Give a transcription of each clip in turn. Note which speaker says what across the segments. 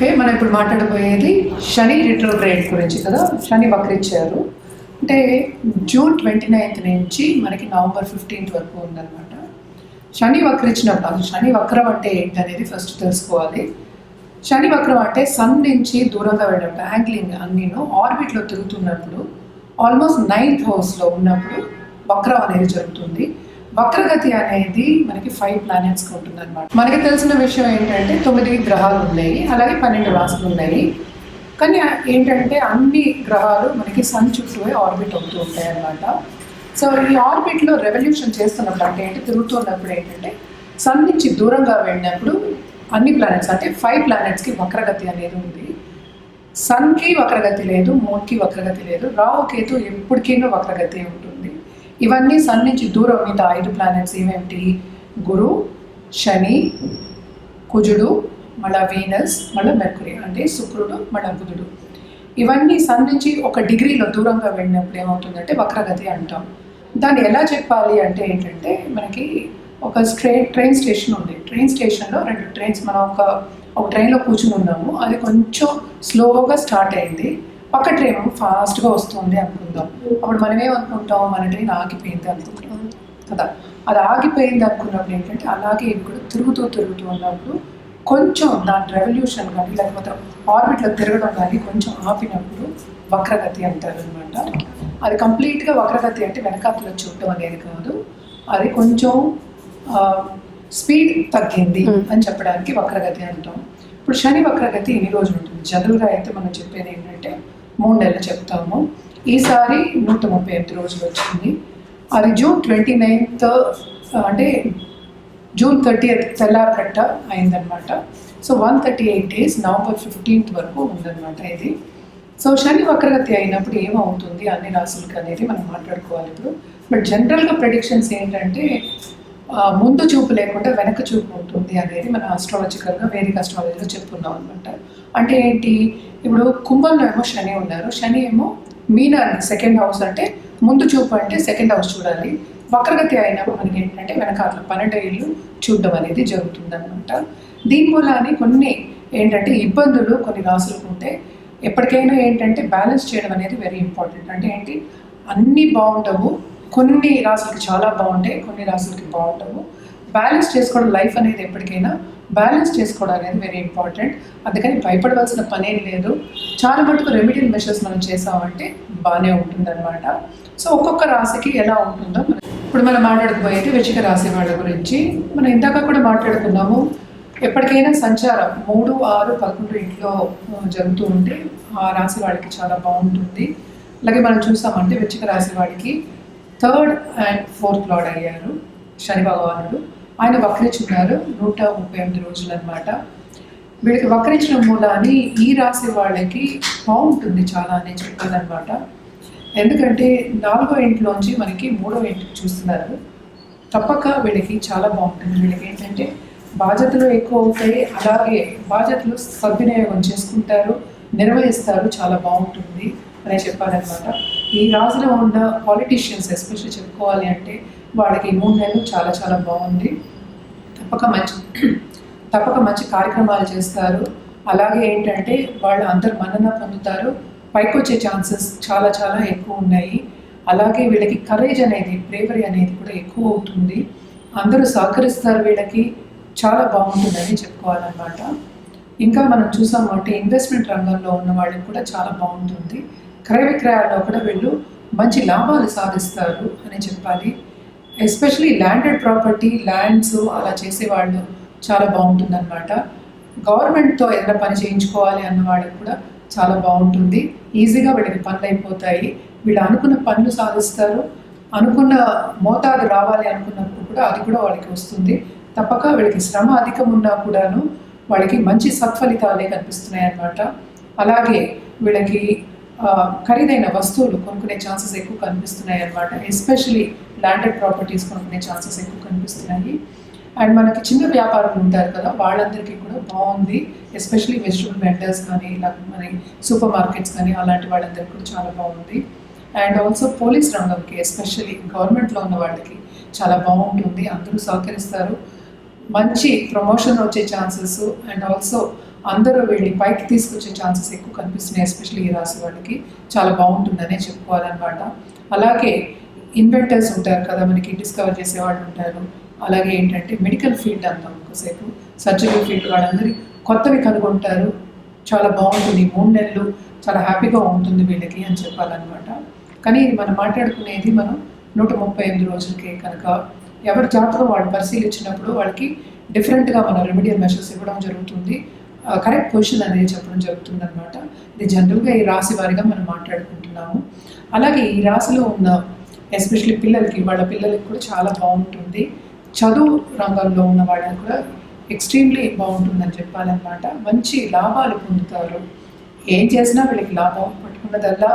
Speaker 1: Okay, మనం ఇప్పుడు మాట్లాడబోయేది శని retrograde గురించి కదా. శని వక్రించారు అంటే జూన్ 29th నుంచి మనకి నవంబర్ 15th వరకు ఉందన్నమాట. శని వక్రించినప్పుడు అసలు శని వక్రం అంటే ఏంటనేది ఫస్ట్ తెలుసుకోవాలి. శని వక్రం అంటే సన్ నుంచి దూరంగా వెళ్ళినప్పుడు యాంగ్లింగ్ అన్నీను ఆర్బిట్లో తిరుగుతున్నప్పుడు ఆల్మోస్ట్ 9th హౌస్లో ఉన్నప్పుడు వక్రం అనేది జరుగుతుంది. వక్రగతి అనేది మనకి 5 planets ఉంటుంది అనమాట. మనకి తెలిసిన విషయం ఏంటంటే 9 గ్రహాలు ఉన్నాయి, అలాగే 12 రాశులు ఉన్నాయి. కానీ ఏంటంటే అన్ని గ్రహాలు మనకి సన్ చుట్టూ ఆర్బిట్ అవుతూ ఉంటాయి అన్నమాట. సో ఈ ఆర్బిట్లో రెవల్యూషన్ చేస్తున్నప్పుడు అంటే ఏంటి తిరుగుతున్నప్పుడు ఏంటంటే సన్ నుంచి దూరంగా వెళ్ళినప్పుడు అన్ని ప్లానెట్స్ అంటే 5 planetsకి వక్రగతి అనేది ఉంది. సన్కి వక్రగతి లేదు, మూన్కి వక్రగతి లేదు, రాహుకేతు ఎప్పటికైనా వక్రగతి ఉంటుంది. ఇవన్నీ సన్ నుంచి దూరం మిగతా 5 planets ఏమేమిటి? గురు, శని, కుజుడు, మళ్ళీ వీనస్, మళ్ళీ మెర్కురీ అంటే శుక్రుడు, మళ్ళీ బుధుడు. ఇవన్నీ సన్ నుంచి 1 డిగ్రీలో దూరంగా వెళ్ళినప్పుడు ఏమవుతుందంటే వక్రగతి అంటాం. దాన్ని ఎలా చెప్పాలి అంటే ఏంటంటే మనకి ఒక ట్రైన్ స్టేషన్ ఉంది. ట్రైన్ స్టేషన్లో 2 ట్రైన్స్ మనం ఒక ట్రైన్లో కూర్చుని ఉన్నాము. అది కొంచెం స్లోగా స్టార్ట్ అయింది, పక్క ట్రైన్ ఫాస్ట్గా వస్తుంది అనుకుందాం. అప్పుడు మనం ఏమనుకుంటాం, మన ట్రైన్ ఆగిపోయింది అనుకుంటాం కదా. అది ఆగిపోయింది అనుకున్నప్పుడు ఏంటంటే అలాగే ఇవి కూడా తిరుగుతూ ఉన్నప్పుడు కొంచెం దాని రెవల్యూషన్ కానీ లేకపోతే ఆర్బిట్లో తిరగడం కానీ కొంచెం ఆపినప్పుడు వక్రగతి అంటారు అనమాట. అది కంప్లీట్గా వక్రగతి అంటే వెనకాతలో చూడటం అనేది కాదు, అది కొంచెం స్పీడ్ తగ్గింది అని చెప్పడానికి వక్రగతి అంటాం. ఇప్పుడు శని వక్రగతి ఎన్ని రోజులు ఉంటుంది? జనరల్గా అయితే మనం చెప్పేది ఏంటంటే 3 నెలలు చెప్తాము. ఈసారి 138 రోజులు వచ్చింది. అది జూన్ 29th అంటే జూన్ 30th తెల్లారకట్ట అయిందనమాట. సో 138 days నవంబర్ 15th వరకు ఉందన్నమాట ఇది. సో శని వక్రగతి అయినప్పుడు ఏమవుతుంది అన్ని రాశులకి అనేది మనం మాట్లాడుకోవాలి ఇప్పుడు. బట్ జనరల్గా ప్రెడిక్షన్స్ ఏంటంటే ముందు చూపు లేకుండా వెనక చూపు ఉంటుంది అనేది మన ఆస్ట్రాలజికల్గా వేదిక ఆస్ట్రాలజీలో చెప్పుకున్నాం అనమాట. అంటే ఏంటి, ఇప్పుడు కుంభంలో ఏమో శని ఉన్నారు, శని ఏమో మీనాన్ని 2nd house అంటే ముందు చూపు అంటే 2nd house చూడాలి. వక్రగతి అయినప్పుడు మనకి ఏంటంటే వెనకాల 12 ఏళ్ళు చూడడం అనేది జరుగుతుంది అనమాట. దీని మూలాన్ని కొన్ని ఏంటంటే ఇబ్బందులు కొన్ని రాసులకు ఉంటే ఎప్పటికైనా ఏంటంటే బ్యాలెన్స్ చేయడం అనేది వెరీ ఇంపార్టెంట్. అంటే ఏంటి, అన్నీ బాగుండవు, కొన్ని రాసులకి చాలా బాగుంటాయి, కొన్ని రాసులకి బాగుండవు. బ్యాలెన్స్ చేసుకోవడం లైఫ్ అనేది ఎప్పటికైనా బ్యాలెన్స్ చేసుకోవడం అనేది వెరీ ఇంపార్టెంట్. అందుకని భయపడవలసిన పనేం లేదు. చాలా మటుకు రెమెడియల్ మెషర్స్ మనం చేసామంటే బాగానే ఉంటుందన్నమాట. సో ఒక్కొక్క రాశికి ఎలా ఉంటుందో ఇప్పుడు మనం మాట్లాడుకోబోయేది వృశ్చిక రాశి వాళ్ళ గురించి. మనం ఇందాక కూడా మాట్లాడుకున్నాము, ఎప్పటికైనా సంచారం 3, 6, 11 ఇంట్లో జరుగుతూ ఉంటే ఆ రాశి వాళ్ళకి చాలా బాగుంటుంది. అలాగే మనం చూసామంటే వృశ్చిక రాశి వాడికి 3rd and 4th లార్డ్ అయ్యారు శని భగవానుడు. ఆయన వక్రించున్నారు 138 రోజులు అనమాట. వీళ్ళకి వక్రించిన మూలాన్ని ఈ రాశి వాళ్ళకి బాగుంటుంది చాలా అని చెప్పాలన్నమాట. ఎందుకంటే 4వ ఇంట్లోంచి మనకి 3వ ఇంటికి చూస్తున్నారు. తప్పక వీళ్ళకి చాలా బాగుంటుంది. వీళ్ళకి ఏంటంటే బాధ్యతలు ఎక్కువ అవుతాయి, అలాగే బాధ్యతలు సద్వినియోగం చేసుకుంటారు, నిర్వహిస్తారు, చాలా బాగుంటుంది అని చెప్పాలన్నమాట. ఈ రాశిలో ఉన్న పాలిటీషియన్స్ ఎస్పెషల్లీ చెప్పుకోవాలి అంటే వాళ్ళకి 3 నెలలు చాలా చాలా బాగుంది. తప్పక మంచి కార్యక్రమాలు చేస్తారు. అలాగే ఏంటంటే వాళ్ళు అందరు మన్నన పొందుతారు, పైకి వచ్చే ఛాన్సెస్ చాలా చాలా ఎక్కువ ఉన్నాయి. అలాగే వీళ్ళకి కరేజ్ అనేది, బ్రేవరీ అనేది కూడా ఎక్కువ అవుతుంది. అందరూ సహకరిస్తారు, వీళ్ళకి చాలా బాగుంటుందని చెప్పుకోవాలన్నమాట. ఇంకా మనం చూసామంటే ఇన్వెస్ట్మెంట్ రంగంలో ఉన్న వాళ్ళకి కూడా చాలా బాగుంటుంది. క్రయ విక్రయాల్లో కూడా వీళ్ళు మంచి లాభాలు సాధిస్తారు అని చెప్పాలి. ఎస్పెషలీ ల్యాండెడ్ ప్రాపర్టీ, ల్యాండ్స్ అలా చేసేవాళ్ళు చాలా బాగుంటుంది అనమాట. గవర్నమెంట్తో ఏదైనా పని చేయించుకోవాలి అన్న వాళ్ళకి కూడా చాలా బాగుంటుంది. ఈజీగా వీళ్ళకి పనులు అయిపోతాయి, వీళ్ళు అనుకున్న పనులు సాధిస్తారు, అనుకున్న మోతాదు రావాలి అనుకున్నప్పుడు కూడా అది కూడా వాళ్ళకి వస్తుంది. తప్పక వీళ్ళకి శ్రమ అధికం ఉన్నా కూడాను వాళ్ళకి మంచి సత్ఫలితాలే కనిపిస్తున్నాయి అన్నమాట. అలాగే వీళ్ళకి ఖరీదైన వస్తువులు కొనుక్కునే ఛాన్సెస్ ఎక్కువ కనిపిస్తున్నాయి అన్నమాట. ఎస్పెషలీ ల్యాండెడ్ ప్రాపర్టీస్ కొనుక్కునే ఛాన్సెస్ ఎక్కువ కనిపిస్తున్నాయి. అండ్ మనకి చిన్న వ్యాపారులు ఉంటారు కదా, వాళ్ళందరికీ కూడా బాగుంది. ఎస్పెషలీ వెజిటబుల్ వెండర్స్ కానీ ఇలా మన సూపర్ మార్కెట్స్ కానీ అలాంటి వాళ్ళందరికీ కూడా చాలా బాగుంది. అండ్ ఆల్సో పోలీస్ రంగంకి ఎస్పెషల్లీ గవర్నమెంట్లో ఉన్న వాళ్ళకి చాలా బాగుంటుంది, అందరూ సహకరిస్తారు, మంచి ప్రమోషన్ వచ్చే ఛాన్సెస్. అండ్ ఆల్సో అందరూ వెళ్ళి పైకి తీసుకొచ్చే ఛాన్సెస్ ఎక్కువ కనిపిస్తున్నాయి. ఎస్పెషల్లీ ఈ రాశి వాళ్ళకి చాలా బాగుంటుందనే చెప్పుకోవాలన్నమాట. అలాగే ఇన్వెంటర్స్ ఉంటారు కదా, మనకి డిస్కవర్ చేసేవాళ్ళు ఉంటారు. అలాగే ఏంటంటే మెడికల్ ఫీల్డ్ అంటాం ఒకసేపు, సర్జరీ ఫీల్డ్ వాళ్ళందరూ కొత్తవి కనుగొంటారు. చాలా బాగుంటుంది 3 నెలలు, చాలా హ్యాపీగా ఉంటుంది వీళ్ళకి అని చెప్పాలన్నమాట. కానీ ఇది మనం మాట్లాడుకునేది మనం 138 రోజులకే కనుక ఎవరి జాతకం వాళ్ళు పరిశీలించినప్పుడు వాళ్ళకి డిఫరెంట్గా మన రెమెడియల్ మెషర్స్ ఇవ్వడం జరుగుతుంది. కరెక్ట్ పొజిషన్ అనేది చెప్పడం జరుగుతుంది అనమాట. ఇది జనరల్గా ఈ రాశి వారిగా మనం మాట్లాడుకుంటున్నాము. అలాగే ఈ రాశిలో ఉన్న ఎస్పెషల్లీ వాళ్ళ పిల్లలకి కూడా చాలా బాగుంటుంది. చదువు రంగంలో ఉన్న వాళ్ళకి కూడా ఎక్స్ట్రీమ్లీ బాగుంటుందని చెప్పాలన్నమాట. మంచి లాభాలు పొందుతారు. ఏం చేసినా వీళ్ళకి లాభం, పట్టుకున్నదల్లా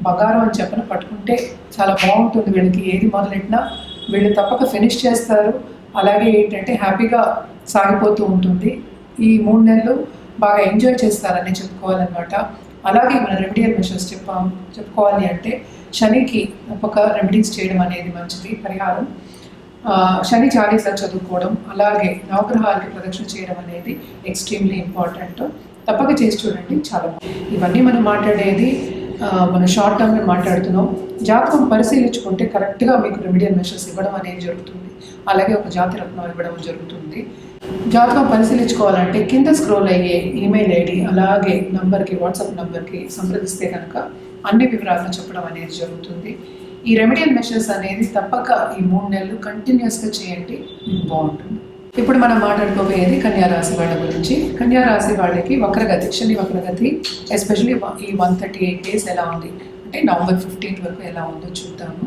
Speaker 1: బంగారం అని చెప్పిన పట్టుకుంటే చాలా బాగుంటుంది. వీళ్ళకి ఏది మొదలెట్టినా వీళ్ళు తప్పక ఫినిష్ చేస్తారు. అలాగే ఏంటంటే హ్యాపీగా సాగిపోతూ ఉంటుంది. ఈ 3 నెలలు బాగా ఎంజాయ్ చేస్తారని చెప్పుకోవాలన్నమాట. అలాగే మన రెమెడియల్ మెషర్స్ చెప్పుకోవాలి అంటే శనికి ఒక రెమెడీస్ చేయడం అనేది మంచిది పరిహారం. శని చాలీసా చదువుకోవడం, అలాగే నవగ్రహాలకి ప్రదక్షిణ చేయడం అనేది ఎక్స్ట్రీమ్లీ ఇంపార్టెంట్. తప్పక చేసి చూడండి, చాలా ఇవన్నీ మనం మాట్లాడేది మన షార్ట్ టర్మ్లో మాట్లాడుతున్నాం. జాతకం పరిశీలించుకుంటే కరెక్ట్గా మీకు రెమెడియల్ మెషర్స్ ఇవ్వడం అనేది జరుగుతుంది. అలాగే ఒక జాతి రత్నం ఇవ్వడం జరుగుతుంది. జాతకం పరిశీలించుకోవాలంటే కింద స్క్రోల్ అయ్యే ఈమెయిల్ ఐడి అలాగే నంబర్కి, వాట్సాప్ నంబర్కి సంప్రదిస్తే కనుక అన్ని వివరాలను చెప్పడం అనేది జరుగుతుంది. ఈ రెమెడియల్ మెషర్స్ అనేది తప్పక ఈ 3 నెలలు కంటిన్యూస్గా చేయండి, మీకు బాగుంటుంది. ఇప్పుడు మనం మాట్లాడుకోబోయేది కన్యారాశి వాళ్ళ గురించి. కన్యారాశి వాళ్ళకి వక్రగతి, శని వక్రగతి ఎస్పెషల్లీ ఈ 138 డేస్ ఎలా ఉంది అంటే నవంబర్ 15 వరకు ఎలా ఉందో చూద్దాము.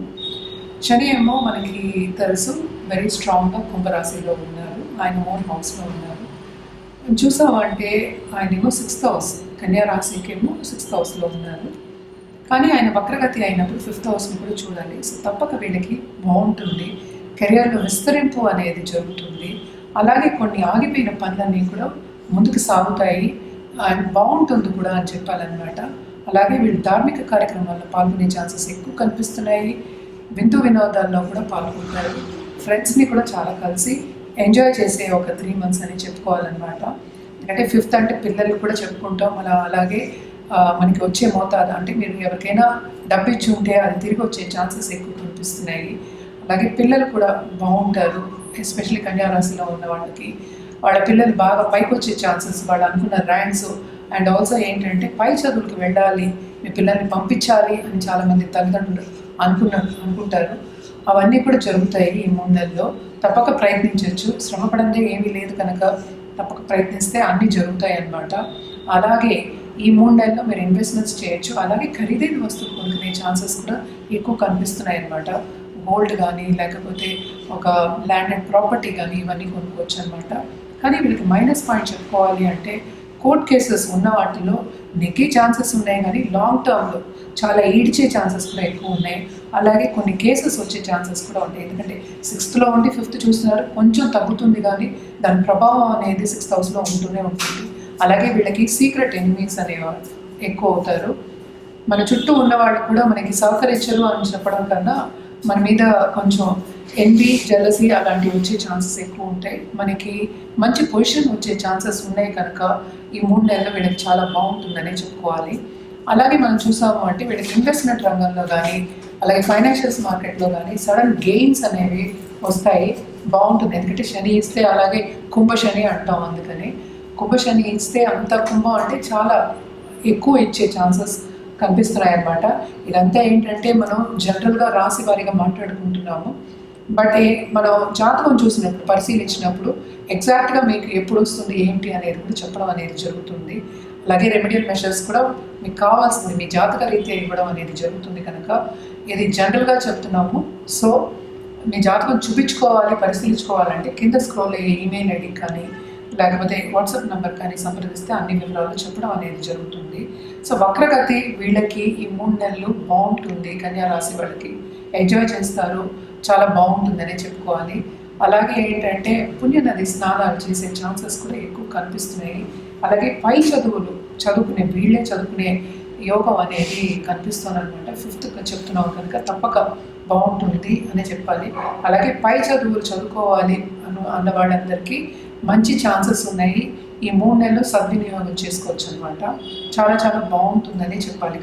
Speaker 1: శని ఏమో మనకి తెలుసు వెరీ స్ట్రాంగ్గా కుంభరాశిలో ఉన్నారు. ఆయన ఓన్ హౌస్లో ఉన్నారు. చూసామంటే ఆయనేమో 6th హౌస్, కన్యారాశికి ఏమో 6th హౌస్లో ఉన్నారు. కానీ ఆయన వక్రగతి అయినప్పుడు 5th హౌస్ని కూడా చూడాలి. సో తప్పక వీళ్ళకి బాగుంటుంది. కెరియర్లో విస్తరింపు అనేది జరుగుతుంది. అలాగే కొన్ని ఆగిపోయిన పనులన్నీ కూడా ముందుకు సాగుతాయి అండ్ బాగుంటుంది కూడా అని చెప్పాలన్నమాట. అలాగే వీళ్ళు ధార్మిక కార్యక్రమాల్లో పాల్గొనే ఛాన్సెస్ ఎక్కువ కనిపిస్తున్నాయి. విందు వినోదాల్లో కూడా పాల్గొంటారు. ఫ్రెండ్స్ని కూడా చాలా కలిసి ఎంజాయ్ చేసే ఒక 3 months అని చెప్పుకోవాలన్నమాట. ఎందుకంటే 5th అంటే పిల్లలు కూడా చెప్పుకుంటాం. అలాగే మనకి వచ్చే మోతాదు అంటే మీరు ఎవరికైనా డబ్బు ఇచ్చి ఉంటే అది తిరిగి వచ్చే ఛాన్సెస్ ఎక్కువ కనిపిస్తున్నాయి. అలాగే పిల్లలు కూడా బాగుంటారు. ఎస్పెషల్లీ కన్యారాశిలో ఉన్న వాళ్ళ పిల్లలు బాగా పైకి వచ్చే ఛాన్సెస్, వాళ్ళు అనుకున్న ర్యాంక్స్ అండ్ ఆల్సో ఏంటంటే పై చదువులకు వెళ్ళాలి, మీ పిల్లల్ని పంపించాలి అని చాలామంది తల్లిదండ్రులు అనుకుంటారు. అవన్నీ కూడా జరుగుతాయి ఈ 3 నెలల్లో. తప్పక ప్రయత్నించవచ్చు. శ్రమపడందే ఏమీ లేదు కనుక తప్పక ప్రయత్నిస్తే అన్నీ జరుగుతాయి అన్నమాట. అలాగే ఈ 3 నెలల్లో మీరు ఇన్వెస్ట్మెంట్స్ చేయొచ్చు. అలాగే ఖరీదైన వస్తువులు కొనుక్కునే ఛాన్సెస్ కూడా ఎక్కువ కనిపిస్తున్నాయి అన్నమాట. గోల్డ్ కానీ లేకపోతే ఒక ల్యాండ్ అండ్ ప్రాపర్టీ కానీ ఇవన్నీ కొనుక్కోవచ్చు అనమాట. కానీ వీళ్ళకి మైనస్ పాయింట్ చెప్పుకోవాలి అంటే కోర్ట్ కేసెస్ ఉన్న వాటిలో నెగ్గే ఛాన్సెస్ ఉన్నాయి, కానీ లాంగ్ టర్మ్లో చాలా ఈడ్చే ఛాన్సెస్ కూడా ఎక్కువ ఉన్నాయి. అలాగే కొన్ని కేసెస్ వచ్చే ఛాన్సెస్ కూడా ఉంటాయి. ఎందుకంటే 6th ఉండి 5th చూస్తున్నారు, కొంచెం తగ్గుతుంది కానీ దాని ప్రభావం అనేది 6th హౌస్లో ఉంటూనే ఉంటుంది. అలాగే వీళ్ళకి సీక్రెట్ ఎనిమీస్ అనేవారు ఎక్కువ అవుతారు. మన చుట్టూ ఉన్నవాళ్ళు కూడా మనకి సహకరించరు అని చెప్పడం కన్నా మన మీద కొంచెం ఎన్వీ, జెలసీ అలాంటివి వచ్చే ఛాన్సెస్ ఎక్కువ ఉంటాయి. మనకి మంచి పొజిషన్ వచ్చే ఛాన్సెస్ ఉన్నాయి కనుక ఈ 3 నెలలు వీళ్ళకి చాలా బాగుంటుందనే చెప్పుకోవాలి. అలాగే మనం చూసాము అంటే వీళ్ళకి ఇన్వెస్ట్మెంట్ రంగంలో కానీ అలాగే ఫైనాన్షియల్స్ మార్కెట్లో కానీ సడన్ గెయిన్స్ అనేవి వస్తాయి, బాగుంటుంది. ఎందుకంటే శని ఇస్తే, అలాగే కుంభ శని అంటాం, అందుకని కుంభ శని ఇస్తే అంత కుంభం అంటే చాలా ఎక్కువ ఇచ్చే ఛాన్సెస్ కనిపిస్తున్నాయి అన్నమాట. ఇదంతా ఏంటంటే మనం జనరల్గా రాశి వారిగా మాట్లాడుకుంటున్నాము. బట్ మనం జాతకం చూసినప్పుడు, పరిశీలించినప్పుడు ఎగ్జాక్ట్గా మీకు ఎప్పుడు వస్తుంది ఏంటి అనేది కూడా చెప్పడం అనేది జరుగుతుంది. అలాగే రెమెడియల్ మెషర్స్ కూడా మీకు కావాల్సింది మీ జాతక రీత్యా ఇవ్వడం అనేది జరుగుతుంది కనుక ఇది జనరల్గా చెప్తున్నాము. సో మీ జాతకం చూపించుకోవాలి, పరిశీలించుకోవాలంటే కింద స్క్రోల్ అయ్యే ఈమెయిల్ ఐడి కానీ లేకపోతే వాట్సాప్ నెంబర్ కానీ సంప్రదిస్తే అన్ని వివరాలు చెప్పడం అనేది జరుగుతుంది. సో వక్రగతి వీళ్ళకి ఈ 3 నెలలు బాగుంటుంది. కన్యా రాశి వాళ్ళకి ఎంజాయ్ చేస్తారు, చాలా బాగుంటుందనే చెప్పుకోవాలి. అలాగే ఏంటంటే పుణ్యనది స్నానాలు చేసే ఛాన్సెస్ కూడా ఎక్కువ కనిపిస్తున్నాయి. అలాగే పై వీళ్ళే చదువుకునే యోగం అనేది కనిపిస్తుంది అనమాట. 5th చెప్తున్నాం కనుక తప్పక బాగుంటుంది అనే చెప్పాలి. అలాగే పై చదువులు చదువుకోవాలి అన్న వాళ్ళందరికీ మంచి ఛాన్సెస్ ఉన్నాయి. ఈ 3 నెలలు సద్వినియోగం చేసుకోవచ్చు అనమాట. చాలా చాలా బాగుంటుందని చెప్పాలి.